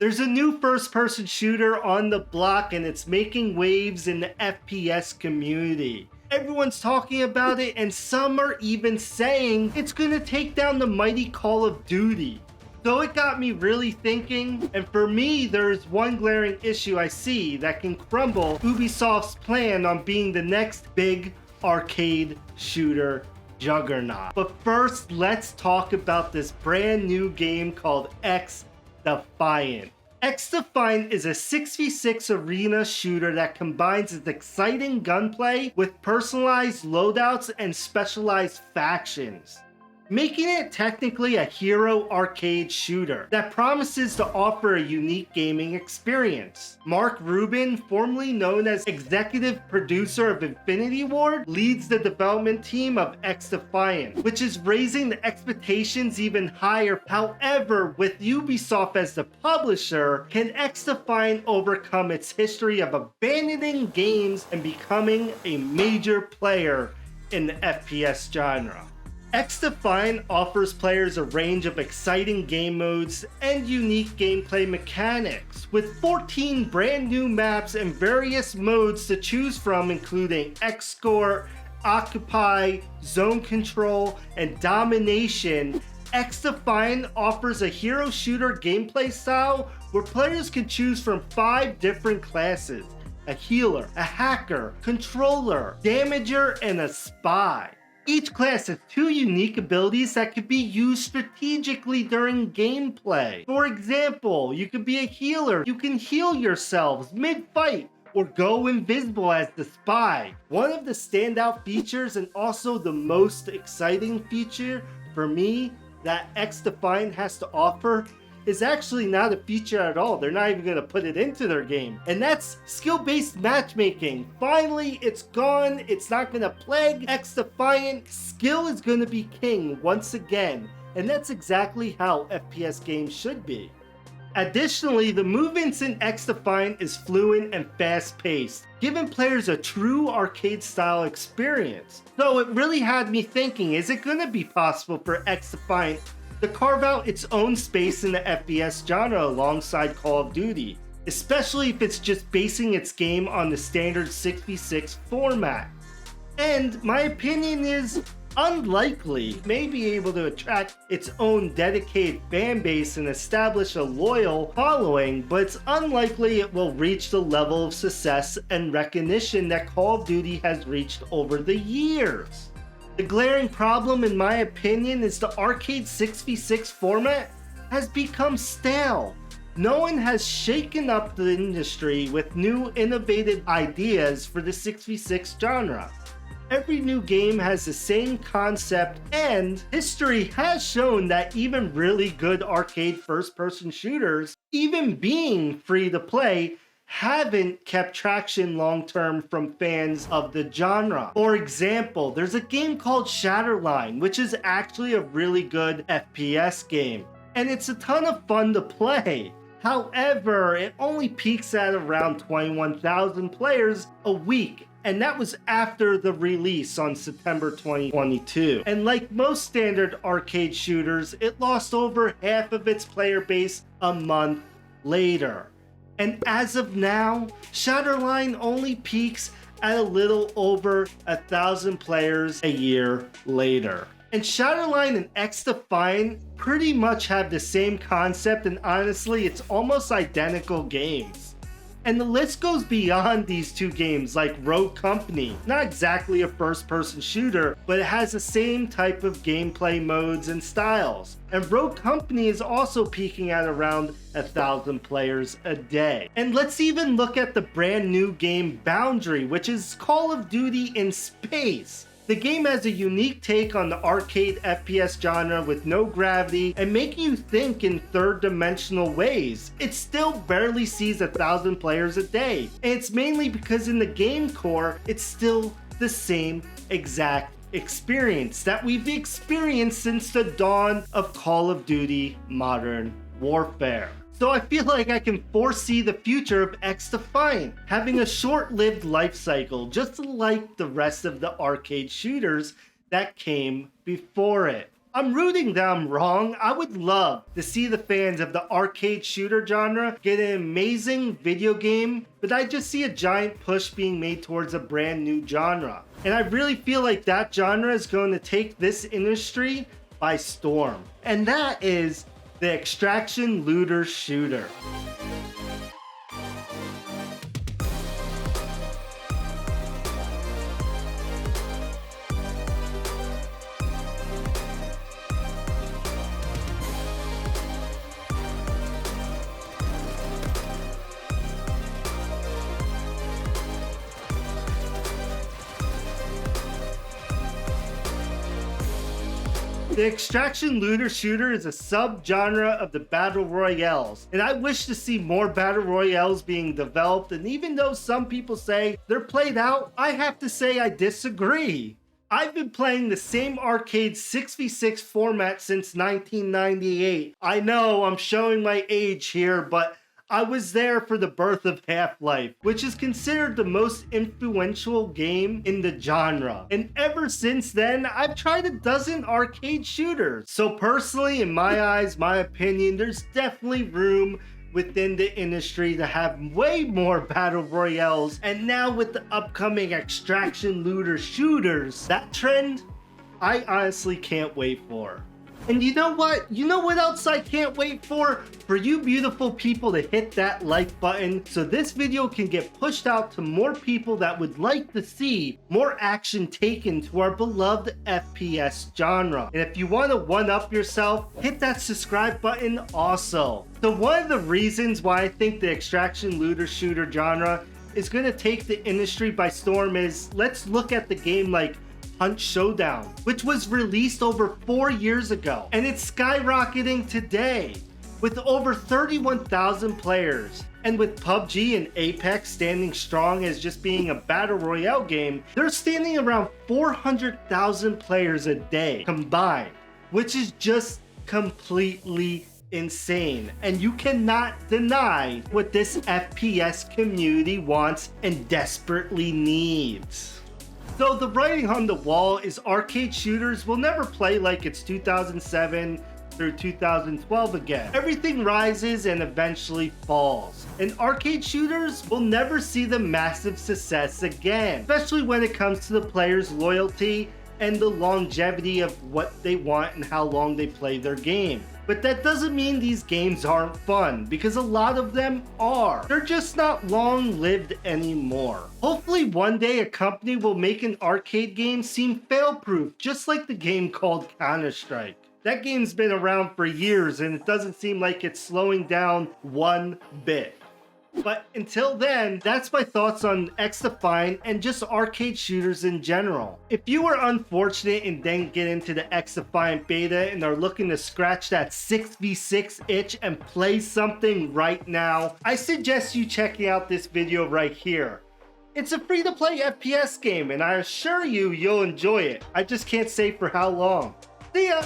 There's a new first-person shooter on the block and it's making waves in the FPS community. Everyone's talking about it and some are even saying it's gonna take down the mighty Call of Duty. So it got me really thinking, and for me, there's one glaring issue I see that can crumble Ubisoft's plan on being the next big arcade shooter juggernaut. But first, let's talk about this brand new game called XDefiant. XDefiant is a 6v6 arena shooter that combines its exciting gunplay with personalized loadouts and specialized factions, making it technically a hero arcade shooter that promises to offer a unique gaming experience. Mark Rubin, formerly known as executive producer of Infinity Ward, leads the development team of XDefiant, which is raising the expectations even higher. However, with Ubisoft as the publisher, can XDefiant overcome its history of abandoning games and becoming a major player in the FPS genre? XDefiant offers players a range of exciting game modes and unique gameplay mechanics, with 14 brand new maps and various modes to choose from, including Escort, Occupy, Zone Control, and Domination. XDefiant offers a hero shooter gameplay style where players can choose from 5 different classes: a healer, a hacker, controller, damager, and a spy. Each class has 2 unique abilities that could be used strategically during gameplay. For example, you could be a healer. You can heal yourselves mid-fight or go invisible as the spy. One of the standout features and also the most exciting feature for me that XDefiant has to offer is actually not a feature at all. They're not even going to put it into their game. And that's skill-based matchmaking. Finally, it's gone. It's not going to plague XDefiant. Skill is going to be king once again. And that's exactly how FPS games should be. Additionally, the movements in XDefiant is fluent and fast-paced, giving players a true arcade-style experience. So it really had me thinking, is it going to be possible for XDefiant to carve out its own space in the FPS genre alongside Call of Duty, especially if it's just basing its game on the standard 6v6 format? And my opinion is unlikely. It may be able to attract its own dedicated fan base and establish a loyal following, but it's unlikely it will reach the level of success and recognition that Call of Duty has reached over the years. The glaring problem, in my opinion, is the arcade 6v6 format has become stale. No one has shaken up the industry with new innovative ideas for the 6v6 genre. Every new game has the same concept, and history has shown that even really good arcade first-person shooters, even being free to play, haven't kept traction long-term from fans of the genre. For example, there's a game called Shatterline, which is actually a really good FPS game, and it's a ton of fun to play. However, it only peaks at around 21,000 players a week, and that was after the release on September 2022. And like most standard arcade shooters, it lost over half of its player base a month later. And as of now, Shatterline only peaks at a little over 1,000 players a year later. And Shatterline and XDefiant pretty much have the same concept, and honestly, it's almost identical games. And the list goes beyond these 2 games, like Rogue Company. Not exactly a first-person shooter, but it has the same type of gameplay modes and styles. And Rogue Company is also peaking at around 1,000 players a day. And let's even look at the brand new game Boundary, which is Call of Duty in space. The game has a unique take on the arcade FPS genre with no gravity and making you think in third-dimensional ways. It still barely sees 1,000 players a day, and it's mainly because in the game core, it's still the same exact experience that we've experienced since the dawn of Call of Duty Modern Warfare. So I feel like I can foresee the future of XDefiant having a short-lived life cycle, just like the rest of the arcade shooters that came before it. I'm rooting that I'm wrong. I would love to see the fans of the arcade shooter genre get an amazing video game, but I just see a giant push being made towards a brand new genre. And I really feel like that genre is going to take this industry by storm. And that is the extraction looter shooter. The extraction looter shooter is a sub-genre of the battle royales, and I wish to see more battle royales being developed, and even though some people say they're played out, I have to say I disagree. I've been playing the same arcade 6v6 format since 1998. I know I'm showing my age here, but I was there for the birth of Half-Life, which is considered the most influential game in the genre. And ever since then, I've tried a dozen arcade shooters. So personally, in my eyes, my opinion, there's definitely room within the industry to have way more battle royales. And now with the upcoming extraction looter shooters, that trend, I honestly can't wait for. And you know what? You know what else I can't wait for? For you beautiful people to hit that like button so this video can get pushed out to more people that would like to see more action taken to our beloved FPS genre. And if you want to one-up yourself, hit that subscribe button also. So one of the reasons why I think the extraction looter shooter genre is going to take the industry by storm is, let's look at the game like Hunt Showdown, which was released over 4 years ago, and it's skyrocketing today with over 31,000 players. And with PUBG and Apex standing strong as just being a battle royale game, they're standing around 400,000 players a day combined, which is just completely insane. And you cannot deny what this FPS community wants and desperately needs. So the writing on the wall is arcade shooters will never play like it's 2007 through 2012 again. Everything rises and eventually falls. And arcade shooters will never see the massive success again, especially when it comes to the player's loyalty and the longevity of what they want and how long they play their game. But that doesn't mean these games aren't fun, because a lot of them are. They're just not long-lived anymore. Hopefully one day a company will make an arcade game seem fail-proof, just like the game called Counter-Strike. That game's been around for years and it doesn't seem like it's slowing down one bit. But until then, that's my thoughts on XDefiant and just arcade shooters in general. If you were unfortunate and didn't get into the XDefiant beta and are looking to scratch that 6v6 itch and play something right now, I suggest you checking out this video right here. It's a free-to-play FPS game and I assure you, you'll enjoy it. I just can't say for how long. See ya!